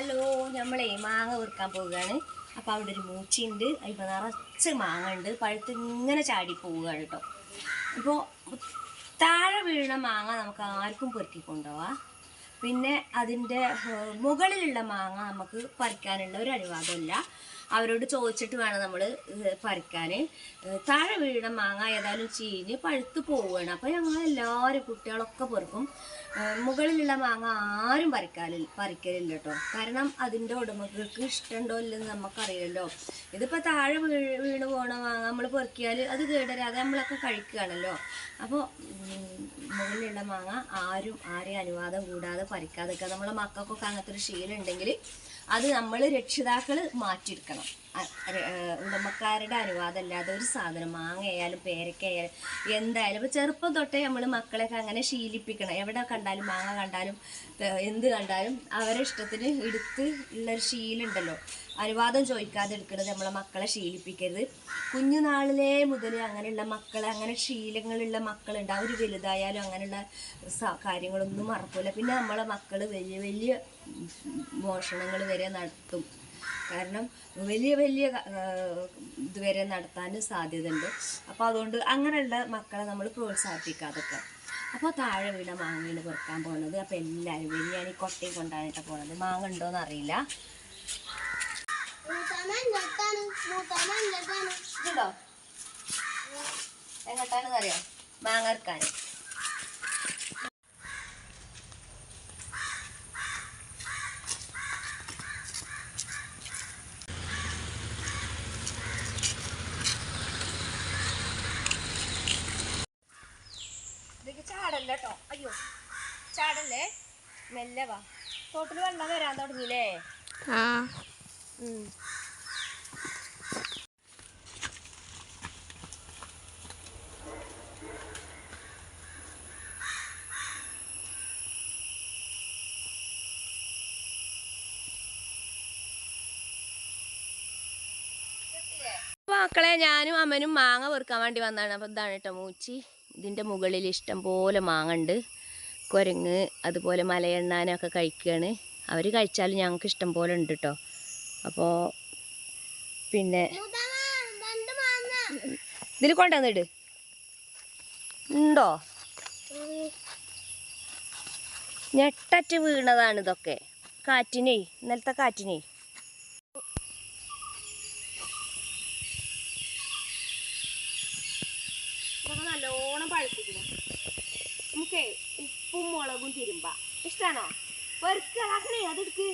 Hello, നമ്മളെ മാങ്ങ പെറുക്കാൻ പോവുകയാണ്. അപ്പോൾ അവിടെ ഒരു മൂച്ചിയുണ്ട്, അതിപ്പോൾ നിറച്ച് മാങ്ങ ഉണ്ട്, പഴുത്ത് ഇങ്ങനെ ചാടി പോവുകയാണ് കേട്ടോ. അപ്പോൾ താഴെ വീഴുന്ന മാങ്ങ നമുക്ക് ആർക്കും പെറുക്കി കൊണ്ടുപോവാം. പിന്നെ അതിൻ്റെ മുകളിലുള്ള മാങ്ങ നമുക്ക് പറിക്കാനുള്ള ഒരു അനുവാദമില്ല. അവരോട് ചോദിച്ചിട്ട് വേണം നമ്മൾ പറിക്കാൻ. താഴെ വീഴുന്ന മാങ്ങ ഏതായാലും ചീഞ്ഞ് പഴുത്ത് പോവുകയാണ്. അപ്പോൾ ഞങ്ങളെല്ലാവരും കുട്ടികളൊക്കെ പെറുക്കും. മുകളിലുള്ള മാങ്ങ ആരും പറിക്കലില്ല കേട്ടോ. കാരണം അതിൻ്റെ ഉടമകൾക്ക് ഇഷ്ടമുണ്ടോ ഇല്ലെന്ന് നമുക്കറിയില്ലല്ലോ. ഇതിപ്പോൾ താഴെ വീണ് പോണ മാങ്ങ നമ്മൾ പെറുക്കിയാൽ അത് കേടരാതെ നമ്മളൊക്കെ കഴിക്കുകയാണല്ലോ. അപ്പോൾ മുകളിലുള്ള മാങ്ങ ആരെയും അനുവാദം കൂടാതെ പറിക്കാതെ നമ്മളെ മക്കൾക്കൊക്കെ അങ്ങനത്തെ ഒരു ശീലം ഉണ്ടെങ്കിൽ അത് നമ്മൾ രക്ഷിതാക്കൾ മാറ്റിയെടുക്കണം. ഉടമക്കാരുടെ അനുവാദമല്ലാതെ ഒരു സാധനം മാങ്ങയായാലും പേരക്കയായാലും എന്തായാലും ഇപ്പോൾ ചെറുപ്പം തൊട്ടേ നമ്മൾ മക്കളെയൊക്കെ അങ്ങനെ ശീലിപ്പിക്കണം. എവിടെ കണ്ടാലും മാങ്ങ കണ്ടാലും എന്ത് കണ്ടാലും അവരെ ഇഷ്ടത്തിന് എടുത്ത് ഉള്ളൊരു ശീലമുണ്ടല്ലോ. അനുവാദം ചോദിക്കാതെ എടുക്കുന്നത് നമ്മളെ മക്കളെ ശീലിപ്പിക്കരുത്. കുഞ്ഞുനാളിലേ മുതൽ അങ്ങനെയുള്ള മക്കളെ, അങ്ങനെ ശീലങ്ങളുള്ള മക്കളുണ്ട്. അവർ വലുതായാലും അങ്ങനെയുള്ള കാര്യങ്ങളൊന്നും മറക്കില്ല. പിന്നെ നമ്മളെ മക്കൾ വലിയ വലിയ മോഷണങ്ങൾ വരെ നടത്തും. കാരണം വലിയ വലിയ ഇതുവരെ നടത്താൻ സാധ്യതയുണ്ട്. അപ്പോൾ അതുകൊണ്ട് അങ്ങനെയുള്ള മക്കളെ നമ്മൾ പ്രോത്സാഹിപ്പിക്കാതൊക്കെ. അപ്പോൾ താഴെ വീണ മാങ്ങയാണ് പെറുക്കാൻ പോകുന്നത്. അപ്പോൾ എല്ലാവരും ഞാൻ ഈ കൊട്ടയും കൊണ്ടാണിട്ട് പോകുന്നത്. മാങ്ങ ഉണ്ടോയെന്ന് അറിയില്ല. ഇതുണ്ടോ? എങ്ങോട്ടാണെന്ന് അറിയാം മാങ്ങ ഇറക്കാൻ. ചാടല്ല കേട്ടോ, അയ്യോ ചാടല്ലേ, മെല്ലെ വാ. തോട്ടിൽ വെള്ളം വരാൻ തുടങ്ങിയില്ലേ? മക്കളെ, ഞാനും അമ്മനും മാങ്ങ പെറുക്കാൻ വേണ്ടി വന്നതാണ്. അപ്പോൾ ഇതാണ് കേട്ടോ മൂച്ചി. ഇതിൻ്റെ മുകളിൽ ഇഷ്ടം പോലെ മാങ്ങ ഉണ്ട്. കുരങ്ങ് അതുപോലെ മലയെണ്ണാനൊക്കെ കഴിക്കുകയാണ്. അവർ കഴിച്ചാലും ഞങ്ങൾക്ക് ഇഷ്ടം പോലെ ഉണ്ട് കേട്ടോ. അപ്പോൾ പിന്നെ ഇതിൽ കൊണ്ടുവന്നിട്. ഉണ്ടോ? ഞെട്ടറ്റ് വീണതാണ് ഇതൊക്കെ കാറ്റിനേ, ഇന്നലത്തെ കാറ്റിനേ. നല്ലോണം പഴുത്തിക്കുന്നു. നമുക്കേ ഉപ്പും മുളകും തിരുമ്പ ഇഷ്ടാണോ? പെറുക്കണേ, അതെടുക്ക്.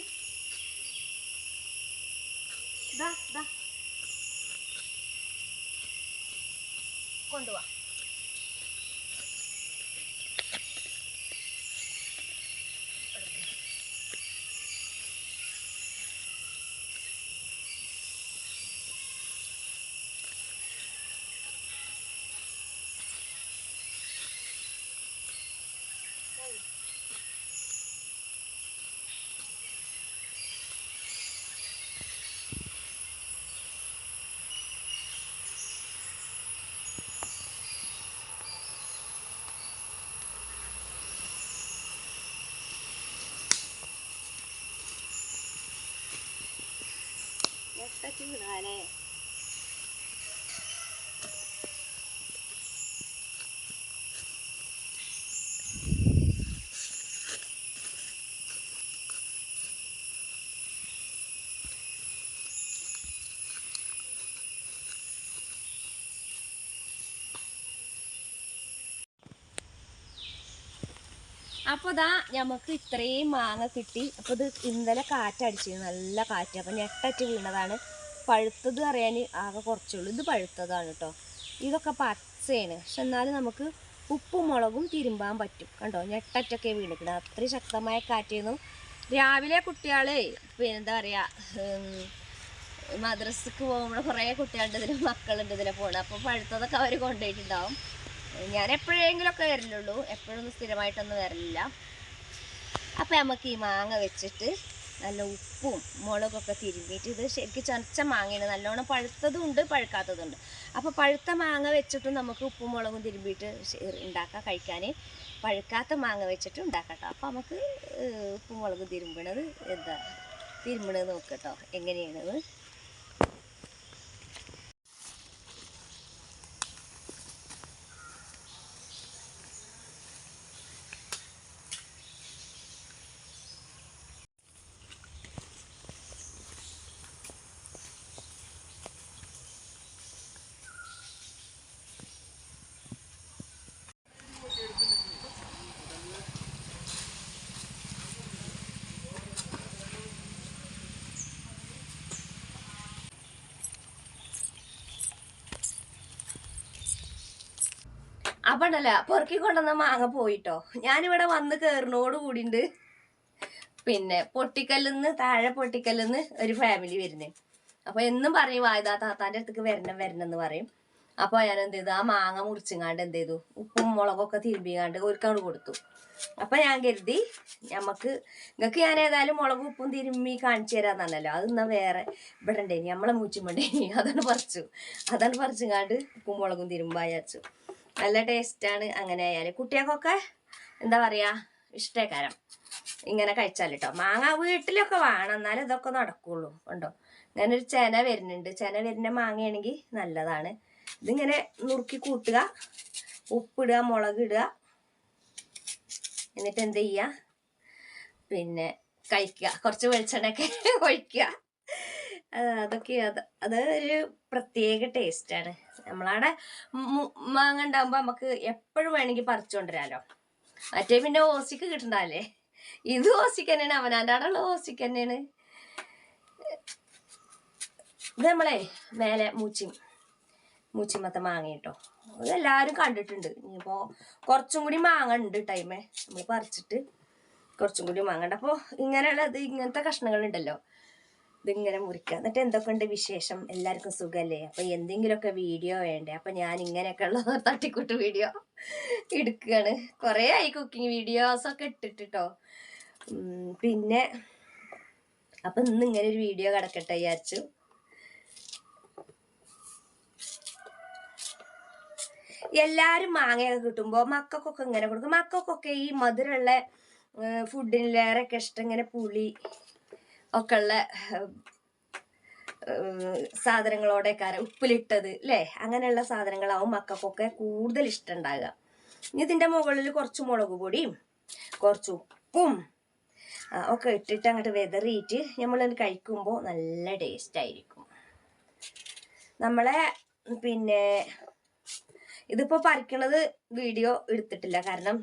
കൊണ്ടുപോവാ. വീണാലേ അപ്പോൾ ഇതാ നമുക്ക് ഇത്രയും മാങ്ങ കിട്ടി. അപ്പോൾ ഇത് ഇന്നലെ കാറ്റടിച്ചിരുന്നു, നല്ല കാറ്റ്. അപ്പോൾ ഞെട്ടറ്റ് വീണതാണ്. പഴുത്തത് അറിയാൻ ആകെ കുറച്ചുള്ളൂ. ഇത് പഴുത്തതാണ് കേട്ടോ. ഇതൊക്കെ പച്ചയാണ്. പക്ഷെ എന്നാലും നമുക്ക് ഉപ്പും മുളകും തിരുമ്പാൻ പറ്റും. കണ്ടോ, ഞെട്ടറ്റൊക്കെ വീണിക്കണം. അത്രയും ശക്തമായ കാറ്റായിരുന്നു. രാവിലെ കുട്ടികളെ പിന്നെ എന്താ പറയുക, മദ്രസക്ക് പോകുമ്പോൾ കുറേ കുട്ടികളുടെ ഇതിൽ മക്കളുണ്ട് ഇതിലെ പോകണം. അപ്പോൾ പഴുത്തതൊക്കെ അവർ കൊണ്ടുപോയിട്ടുണ്ടാവും. ഞാൻ എപ്പോഴെങ്കിലുമൊക്കെ വരലുള്ളൂ, എപ്പോഴൊന്നും സ്ഥിരമായിട്ടൊന്നും വരലില്ല. അപ്പോൾ നമുക്ക് ഈ മാങ്ങ വെച്ചിട്ട് നല്ല ഉപ്പും മുളകൊക്കെ തിരുമ്പിയിട്ട്, ഇത് ശരിക്കും ചനച്ച മാങ്ങയാണ്. നല്ലോണം പഴുത്തതും ഉണ്ട് പഴുക്കാത്തതുണ്ട്. അപ്പോൾ പഴുത്ത മാങ്ങ വെച്ചിട്ടും നമുക്ക് ഉപ്പും മുളകും തിരുമ്പിയിട്ട് ഉണ്ടാക്കാം കഴിക്കാൻ. പഴുക്കാത്ത മാങ്ങ വെച്ചിട്ട് ഉണ്ടാക്കാം. അപ്പോൾ നമുക്ക് ഉപ്പും മുളകും തിരുമ്പണത് എന്താ തിരുമ്പണത് നോക്കട്ടോ എങ്ങനെയാണെന്ന്. അപ്പൊ ഉണ്ടല്ല പൊറുക്കി കൊണ്ടുവന്ന മാങ്ങ പോയിട്ടോ. ഞാനിവിടെ വന്ന് കയറിനോട് കൂടിണ്ട് പിന്നെ പൊട്ടിക്കല്ലിന്ന് താഴെ പൊട്ടിക്കല്ലിന്ന് ഒരു ഫാമിലി വരുന്നേ. അപ്പൊ എന്നും പറയും വായതാ താത്താന്റെ അടുത്തേക്ക് വരണം എന്ന് പറയും. അപ്പൊ ഞാൻ എന്ത് ചെയ്തു, ആ മാങ്ങ മുറിച്ചിങ്ങാണ്ട് എന്ത് ചെയ്തു, ഉപ്പും മുളകൊക്കെ തിരുമ്പിങ്ങാണ്ട് ഒരുക്കാണ്ട് കൊടുത്തു. അപ്പൊ ഞാൻ കരുതി നിങ്ങൾക്ക് ഞാൻ ഏതായാലും മുളകും ഉപ്പും തിരുമ്മി കാണിച്ചു തരാന്നല്ലോ, അത് എന്നാ വേറെ ഇവിടെ ഉണ്ടേനി നമ്മളെ മൂച്ചുമ്പണ്ടേനി അതാണ് പറിച്ചുങ്ങാണ്ട് ഉപ്പും മുളകും തിരുമ്പായച്ചു. നല്ല ടേസ്റ്റാണ്. അങ്ങനെ ആയാലും കുട്ടികൾക്കൊക്കെ എന്താ പറയാ ഇഷ്ടേക്കാരം ഇങ്ങനെ കഴിച്ചാൽ കേട്ടോ. മാങ്ങ വീട്ടിലൊക്കെ വേണം, എന്നാലും ഇതൊക്കെ നടക്കുള്ളൂ. കണ്ടോ ഞാനൊരു ചെന വരുന്നുണ്ട്. ചെന വരുന്ന മാങ്ങയാണെങ്കിൽ നല്ലതാണ്. ഇതിങ്ങനെ നുറുക്കി കൂട്ടുക, ഉപ്പിടുക, മുളകിടുക, എന്നിട്ട് എന്ത് ചെയ്യുക, പിന്നെ കഴിക്കുക. കുറച്ച് വെളിച്ചെണ്ണയൊക്കെ ഒഴിക്കുക. അതൊരു പ്രത്യേക ടേസ്റ്റാണ്. നമ്മളവിടെ മാങ്ങ ഉണ്ടാകുമ്പോൾ നമുക്ക് എപ്പോഴും വേണമെങ്കിൽ പറിച്ചുകൊണ്ടിരാലോ. മറ്റേ പിന്നെ ഓസിക്ക് കിട്ടണ്ടല്ലേ, ഇത് ഓസിക്ക് തന്നെയാണ്, അവനാൻ്റെ അവിടെയുള്ള ഓസിക്ക് തന്നെയാണ്. ഇത് നമ്മളെ മേലെ മൂച്ചിമത്ത മാങ്ങ കേട്ടോ. അതെല്ലാവരും കണ്ടിട്ടുണ്ട്. ഇനിയിപ്പോൾ കുറച്ചും കൂടി മാങ്ങ ഉണ്ട് ടൈമേ, നമ്മൾ പറിച്ചിട്ട് കുറച്ചും കൂടി മാങ്ങ ഉണ്ട്. അപ്പോൾ ഇങ്ങനത്തെ കഷ്ണങ്ങളുണ്ടല്ലോ, ഇതിങ്ങനെ മുറിക്കുക. എന്നിട്ട് എന്തൊക്കെ ഉണ്ട് വിശേഷം, എല്ലാവർക്കും സുഖമല്ലേ? അപ്പോൾ എന്തെങ്കിലുമൊക്കെ വീഡിയോ വേണ്ടേ? അപ്പോൾ ഞാൻ ഇങ്ങനെയൊക്കെ ഉള്ള തട്ടിക്കൂട്ട് വീഡിയോ എടുക്കുകയാണ്. കുറേ ആയി കുക്കിംഗ് വീഡിയോസൊക്കെ ഇട്ടിട്ടോ. പിന്നെ അപ്പം ഇന്ന് ഇങ്ങനെ ഒരു വീഡിയോ കിടക്കട്ടെ വിചാരിച്ചു. എല്ലാവരും മാങ്ങയൊക്കെ കിട്ടുമ്പോൾ മക്കൾക്കൊക്കെ ഇങ്ങനെ കൊടുക്കും. മക്കൾക്കൊക്കെ ഈ മധുരമുള്ള ഫുഡിനിലേറെയൊക്കെ ഇഷ്ടം ഇങ്ങനെ പുളി ഒക്കെ ഉള്ള സാധനങ്ങളോടെയൊക്കെ ഉപ്പിലിട്ടത് അല്ലേ, അങ്ങനെയുള്ള സാധനങ്ങളാവും മക്കൾക്കൊക്കെ കൂടുതൽ ഇഷ്ടം ഉണ്ടാകുക. ഇതിൻ്റെ മുകളിൽ കുറച്ച് മുളക് പൊടിയും കുറച്ച് ഉപ്പും ഒക്കെ ഇട്ടിട്ട് അങ്ങോട്ട് വെതറിയിട്ട് നമ്മളത് കഴിക്കുമ്പോൾ നല്ല ടേസ്റ്റ് ആയിരിക്കും. നമ്മളെ പിന്നെ ഇതിപ്പോൾ പറിക്കണത് വീഡിയോ എടുത്തിട്ടില്ല, കാരണം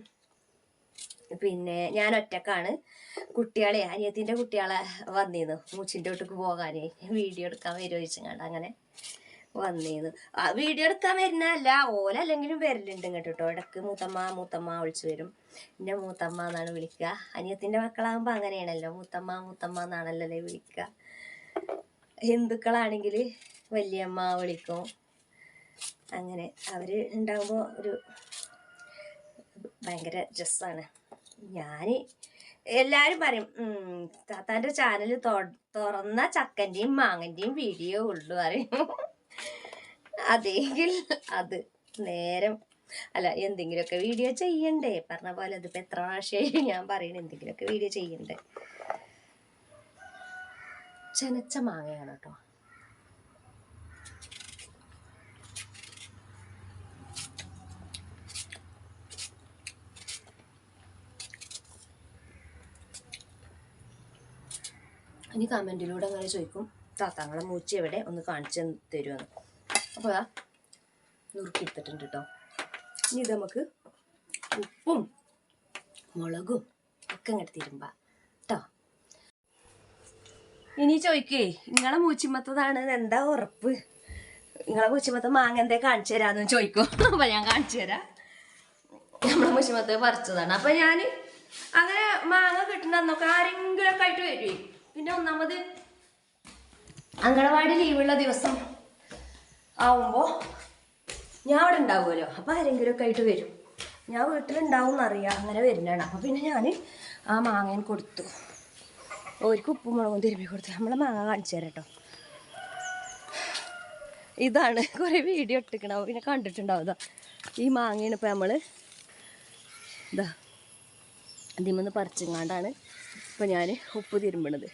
പിന്നെ ഞാൻ ഒറ്റക്കാണ്. അനിയത്തിൻ്റെ കുട്ടികളെ വന്നിരുന്നു മൂച്ചിൻ്റെ വീട്ടിലേക്ക് പോകാനേ, വീഡിയോ എടുക്കാൻ വരുമോ ചോദിച്ചങ്ങാണ്ട് അങ്ങനെ വന്നിരുന്നു. വീഡിയോ എടുക്കാൻ വരുന്നതല്ല, ഓലല്ലെങ്കിലും വരലുണ്ട് ഇങ്ങോട്ട് കേട്ടോ. ഇടയ്ക്ക് മൂത്തമ്മ വിളിച്ചു വരും. എൻ്റെ മൂത്തമ്മ എന്നാണ് വിളിക്കുക. അനിയത്തിൻ്റെ മക്കളാകുമ്പോൾ അങ്ങനെയാണല്ലോ, മൂത്തമ്മ എന്നാണല്ലോ വിളിക്കുക. ഹിന്ദുക്കളാണെങ്കിൽ വല്യമ്മ വിളിക്കും. അങ്ങനെ അവർ ഉണ്ടാകുമ്പോൾ ഒരു ഭയങ്കര രസമാണ്. എല്ലാവരും പറയും താത്താൻ്റെ ചാനൽ തുറന്ന ചക്കൻ്റെയും മാങ്ങൻ്റെയും വീഡിയോ ഉള്ളു പറയും. അതെങ്കിൽ അത് നേരം അല്ല, എന്തെങ്കിലുമൊക്കെ വീഡിയോ ചെയ്യണ്ടേ? പറഞ്ഞ പോലെ അതിപ്പോൾ എത്ര പ്രാവശ്യമായി ഞാൻ പറയണ, എന്തെങ്കിലുമൊക്കെ വീഡിയോ ചെയ്യണ്ടേ. ചെനച്ച മാങ്ങയാണ് കേട്ടോ. ഇനി കമൻറ്റിലൂടെ അങ്ങനെ ചോദിക്കും, താത്താങ്ങളെ മൂച്ചി എവിടെ ഒന്ന് കാണിച്ചു തരുമെന്ന്. അപ്പോൾ നുറുക്കിയെടുത്തിട്ടുണ്ട് കേട്ടോ. ഇനി ഇത് നമുക്ക് ഉപ്പും മുളകും ഒക്കെ ഇങ്ങോട്ട് തിരുമ്പാം കേട്ടോ. ഇനി ചോദിക്കേ, നിങ്ങളെ മൂച്ചിമത്തതാണ് എന്താ ഉറപ്പ്, നിങ്ങളെ മൂച്ചിമത്ത മാങ്ങ എന്തേ കാണിച്ചു തരാമെന്ന് ചോദിക്കും. അപ്പം ഞാൻ കാണിച്ചു തരാം. നമ്മളെ മൂച്ചിമത്ത പറിച്ചതാണ്. അപ്പം ഞാൻ അങ്ങനെ മാങ്ങ കിട്ടുന്ന അന്നൊക്കെ ആരെങ്കിലുമൊക്കെ ആയിട്ട് വരുവേ. പിന്നെ ഒന്നാമത് അങ്കണവാടി ലീവുള്ള ദിവസം ആവുമ്പോൾ ഞാൻ അവിടെ ഉണ്ടാവുമല്ലോ, അപ്പോൾ ആരെങ്കിലുമൊക്കെ ആയിട്ട് വരും. ഞാൻ വീട്ടിലുണ്ടാവും എന്നറിയാം, അങ്ങനെ വരുന്നതാണ്. അപ്പോൾ പിന്നെ ഞാൻ ആ മാങ്ങൻ കൊടുത്തു, ഓർക്ക് ഉപ്പും മുളകും തിരുമ്പി കൊടുത്തു. നമ്മളെ മാങ്ങ കാണിച്ചു തരാം കേട്ടോ. ഇതാണ് കുറേ വീഡിയോ ഇട്ടിക്കണാവും, പിന്നെ കണ്ടിട്ടുണ്ടാവും. ഈ മാങ്ങയാണ് ഇപ്പോൾ നമ്മൾ ഇതിൽ നിന്ന് പറിച്ചെങ്ങാണ്ടാണ് ഇപ്പോൾ ഞാൻ ഉപ്പ് തിരുമ്പണത്.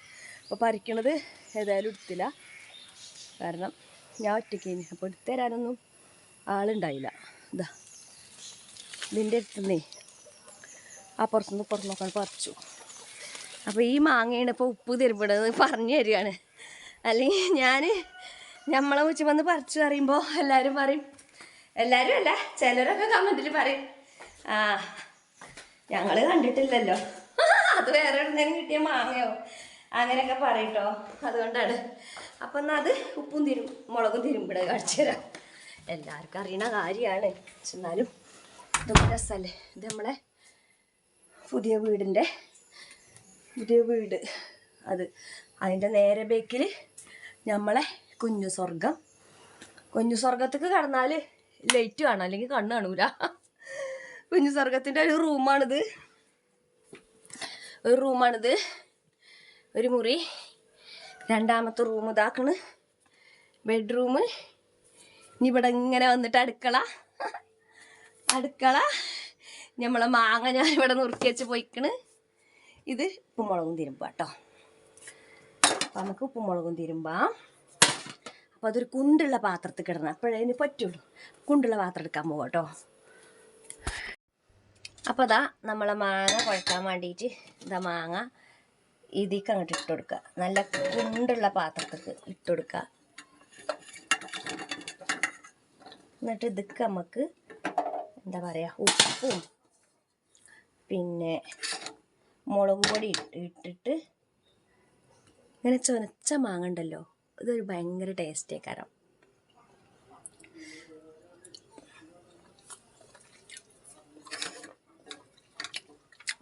അപ്പോൾ പറിക്കണത് ഏതായാലും എടുത്തില്ല, കാരണം ഞാൻ ഒറ്റയ്ക്കേനി. അപ്പോൾ എടുത്തു തരാനൊന്നും ആളുണ്ടായില്ല. ഇതാ ഇതിൻ്റെ അടുത്തുനിന്നേ അപ്പുറത്തുനിന്ന് ഇപ്പുറത്തുനിന്നൊക്കെ പറിച്ചു. അപ്പോൾ ഈ മാങ്ങയാണ് ഇപ്പോൾ ഉപ്പ് തരുമ്പടത് പറഞ്ഞു തരികയാണ്. അല്ലെങ്കിൽ നമ്മളെ ഉച്ച വന്ന് പറിച്ചു പറയുമ്പോൾ എല്ലാവരും പറയും, എല്ലാവരും അല്ല ചിലരൊക്കെ കമൻറ്റിൽ പറയും, ആ ഞങ്ങൾ കണ്ടിട്ടില്ലല്ലോ, അത് വേറെ എവിടെന്നെങ്കിലും കിട്ടിയ മാങ്ങയോ അങ്ങനെയൊക്കെ പറയട്ടോ. അതുകൊണ്ടാണ്. അപ്പം എന്നാൽ അത് ഉപ്പും മുളകും തിരുമ്പിട കാണിച്ചു തരാം. എല്ലാവർക്കും അറിയണ കാര്യമാണ്, എന്നാലും ഇതൊക്കെ രസമല്ലേ. ഇത് നമ്മളെ പുതിയ വീട് അതിൻ്റെ നേരെ ബേക്കിൽ നമ്മളെ കുഞ്ഞു സ്വർഗത്തേക്ക് കടന്നാൽ ലൈറ്റ് കാണാം, അല്ലെങ്കിൽ കണ്ണ് കാണൂല. കുഞ്ഞു സ്വർഗത്തിൻ്റെ ഒരു റൂമാണിത്. ഒരു മുറി, രണ്ടാമത്തെ റൂം ഇതാക്കണ്, ബെഡ്റൂം. ഇനി ഇവിടെ ഇങ്ങനെ വന്നിട്ട് അടുക്കള നമ്മളെ മാങ്ങ ഞാൻ ഇവിടെ നുറുക്കി വെച്ച് പോയിക്കണ്. ഇത് ഉപ്പുമുളകും തിരുമ്പാം കേട്ടോ. അപ്പം നമുക്ക് ഉപ്പുമുളകും തിരുമ്പാം. അപ്പോൾ അതൊരു കുണ്ടുള്ള പാത്രത്തിൽ കിടണം, അപ്പോഴേ പറ്റുള്ളൂ. കുണ്ടുള്ള പാത്രം എടുക്കാൻ പോവാം കേട്ടോ. അപ്പോൾ അതാ നമ്മളെ മാങ്ങ കുഴക്കാൻ വേണ്ടിയിട്ട് മാങ്ങ ഇതിക്ക് അങ്ങോട്ട് ഇട്ട് കൊടുക്കുക. നല്ല കുണ്ടുള്ള പാത്രത്തേക്ക് ഇട്ട് കൊടുക്കുക. എന്നിട്ട് ഇതിക്ക് നമുക്ക് എന്താ പറയുക, ഉപ്പും പിന്നെ മുളക് പൊടി ഇട്ടിട്ട് ഇങ്ങനെ ചൊനച്ച മാങ്ങ ഉണ്ടല്ലോ, ഇതൊരു ഭയങ്കര ടേസ്റ്റേക്കാരം.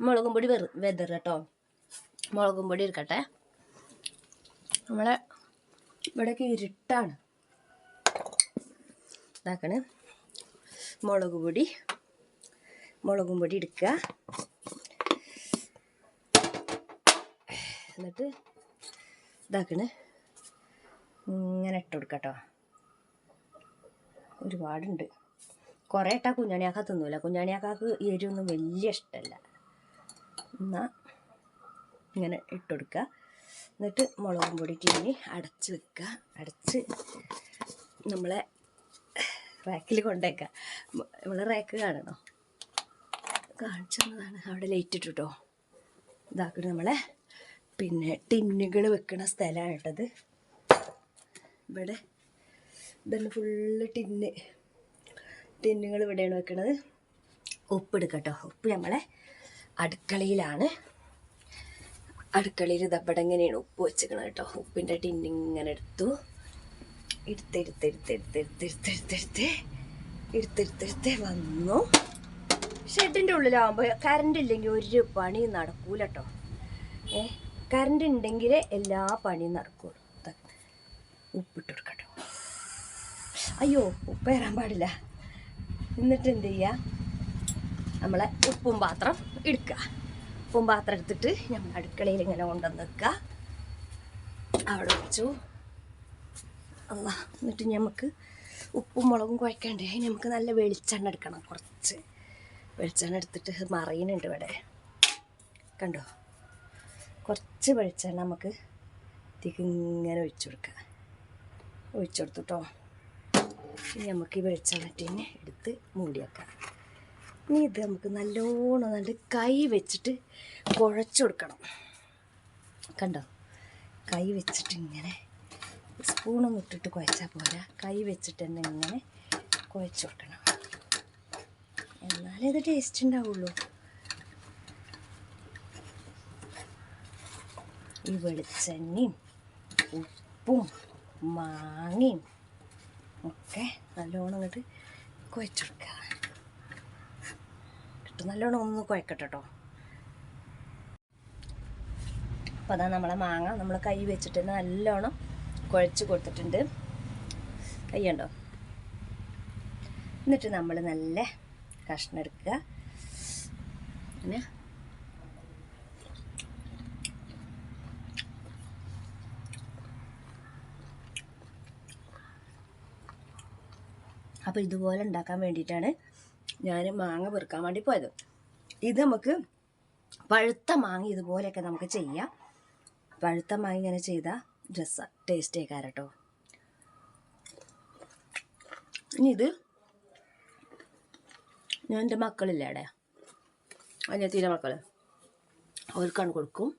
മുളകും പൊടി വെതർ കേട്ടോ, മുളകും പൊടി എടുക്കട്ടെ. നമ്മളെ ഇവിടെയൊക്കെ ഇരുട്ടാണ്. ഇതാക്കണ് മുളകും പൊടി എടുക്കുക. എന്നിട്ട് ഇതാക്കണ് ഇങ്ങനെ ഇട്ട് കൊടുക്കട്ടോ. ഒരുപാടുണ്ട്, കുറേ ഇട്ടാൽ കുഞ്ഞാണിയാക്ക തിന്നൂല. കുഞ്ഞാണിയാക്കാക്ക് എരിവൊന്നും വലിയ ഇഷ്ടമല്ല. എന്നാൽ ഇങ്ങനെ ഇട്ട് കൊടുക്കുക. എന്നിട്ട് മുളകും പൊടി ടീനി അടച്ച് വെക്കുക. അടച്ച് നമ്മളെ റാക്കിൽ കൊണ്ടേക്കുക. നമ്മളെ റാക്ക് കാണണോ, കാണിച്ചു തന്നതാണ്. അവിടെ ലൈറ്റ് ഇട്ടിട്ടോ. ഇതാക്കിട്ട് നമ്മളെ പിന്നെ ടിന്നുകൾ വെക്കണ സ്ഥലമാണ് കേട്ടത്. ഇവിടെ ഇതന്നെ ഫുള്ള് ടിന്നുകൾ ഇവിടെയാണ് വെക്കണത്. ഉപ്പ് എടുക്കട്ടോ. ഉപ്പ് നമ്മളെ അടുക്കളയിലാണ്. അടുക്കളയിൽ ഇതവിടെ ഇങ്ങനെയാണ് ഉപ്പ് വെച്ചിരിക്കണത് കേട്ടോ. ഉപ്പിൻ്റെ ടിന്നിങ്ങനെ എടുത്തെടുത്ത് വന്നു. ഷെഡിൻ്റെ ഉള്ളിലാകുമ്പോൾ കറണ്ട് ഇല്ലെങ്കിൽ ഒരു പണി നടക്കൂല കേട്ടോ. കറണ്ട് ഉണ്ടെങ്കിൽ എല്ലാ പണിയും നടക്കുള്ളൂ. ഉപ്പിട്ട് കൊടുക്കട്ടോ. അയ്യോ, ഉപ്പ് ഏറാൻ പാടില്ല. എന്നിട്ട് എന്ത് ചെയ്യുക, നമ്മളെ ഉപ്പും പാത്രം എടുക്കുക. ഉപ്പും പാത്രം എടുത്തിട്ട് നമ്മൾ അടുക്കളയിൽ ഇങ്ങനെ കൊണ്ടുവന്ന് വെക്കുക. അവിടെ വെച്ചു. അല്ല, എന്നിട്ട് നമുക്ക് ഉപ്പും മുളകും കുഴക്കണ്ടേ, അതിന് നമുക്ക് നല്ല വെളിച്ചെണ്ണ എടുക്കണം. കുറച്ച് വെളിച്ചെണ്ണ എടുത്തിട്ട് മറിയുന്നുണ്ട് ഇവിടെ, കണ്ടോ. കുറച്ച് വെളിച്ചെണ്ണ നമുക്ക് ഇതിലേക്ക് ഇങ്ങനെ ഒഴിച്ചു കൊടുത്തിട്ടോ. ഇനി നമുക്ക് ഈ വെളിച്ചെണ്ണറ്റിനെ എടുത്ത് മൂടി വെക്കാം. ഇനി ഇത് നമുക്ക് നല്ലോണം നല്ല കൈ വെച്ചിട്ട് കുഴച്ചു കൊടുക്കണം. കണ്ടോ, കൈ വെച്ചിട്ട് ഇങ്ങനെ, സ്പൂണൊന്നും ഇട്ടിട്ട് കുഴച്ചാൽ പോരാ, കൈ വെച്ചിട്ട് തന്നെ ഇങ്ങനെ കുഴച്ചു കൊടുക്കണം. എന്നാലേ ഇത് ടേസ്റ്റ് ഉണ്ടാവുള്ളൂ. ഈ വെളിച്ചെണ്ണയും ഉപ്പും മാങ്ങയും ഒക്കെ നല്ലോണം അങ്ങോട്ട് കുഴച്ചെടുക്കുക. നല്ലോണം ഒന്ന് കുഴക്കട്ടെ കേട്ടോ. അപ്പോൾ അതാ നമ്മളെ മാങ്ങ നമ്മൾ കൈ വെച്ചിട്ട് നല്ലോണം കുഴച്ച് കൊടുത്തിട്ടുണ്ട്. കൈ ഉണ്ടോ. എന്നിട്ട് നമ്മൾ നല്ല കഷ്ണം എടുക്കുക. പിന്നെ അപ്പോൾ ഇതുപോലെ ഉണ്ടാക്കാൻ വേണ്ടിയിട്ടാണ് ഞാൻ മാങ്ങ പെറുക്കാൻ വേണ്ടി പോയത്. ഇത് നമുക്ക് പഴുത്ത മാങ്ങ ഇതുപോലെയൊക്കെ നമുക്ക് ചെയ്യാം. പഴുത്ത മാങ്ങ ഇങ്ങനെ ചെയ്താൽ ടേസ്റ്റ് ആയിക്കാരം കേട്ടോ. ഇനി ഇത് ഞാൻ എൻ്റെ മക്കളില്ല അവിടെ, അനിയത്തിൻ്റെ മക്കൾ, അവർക്കാണ് കൊടുക്കും.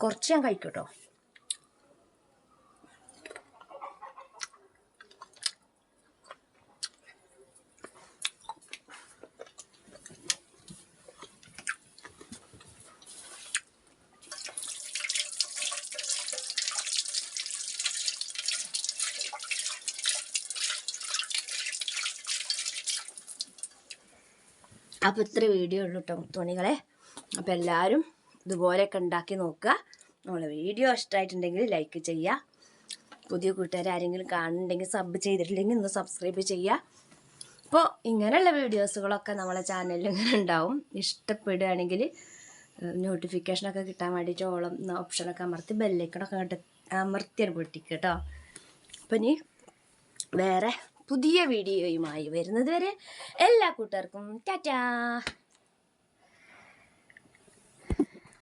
കുറച്ച് ഞാൻ കഴിക്കും കേട്ടോ. അപ്പോൾ ഇത്ര വീഡിയോ ഉള്ളൂ കേട്ടോ തുണികളെ. അപ്പോൾ എല്ലാവരും ഇതുപോലെയൊക്കെ ഉണ്ടാക്കി നോക്കുക. നമ്മളെ വീഡിയോ ഇഷ്ടമായിട്ടുണ്ടെങ്കിൽ ലൈക്ക് ചെയ്യുക. പുതിയ കൂട്ടുകാർ ആരെങ്കിലും കാണുന്നുണ്ടെങ്കിൽ സബ് ചെയ്തിട്ടില്ലെങ്കിൽ ഒന്ന് സബ്സ്ക്രൈബ് ചെയ്യുക. അപ്പോൾ ഇങ്ങനെയുള്ള വീഡിയോസുകളൊക്കെ നമ്മളെ ചാനലിൽ ഇങ്ങനെ ഉണ്ടാവും. ഇഷ്ടപ്പെടുകയാണെങ്കിൽ നോട്ടിഫിക്കേഷനൊക്കെ കിട്ടാൻ വേണ്ടിയിട്ട് ഓളം ഓപ്ഷനൊക്കെ അമർത്തി ബെല്ലൈക്കണൊക്കെ അമർത്തിയാണ് പൊട്ടിക്കുക കേട്ടോ. അപ്പം ഇനി വേറെ പുതിയ വീഡിയോയുമായി വരുന്നത് വരെ എല്ലാ കൂട്ടുകാർക്കും ടാറ്റാ.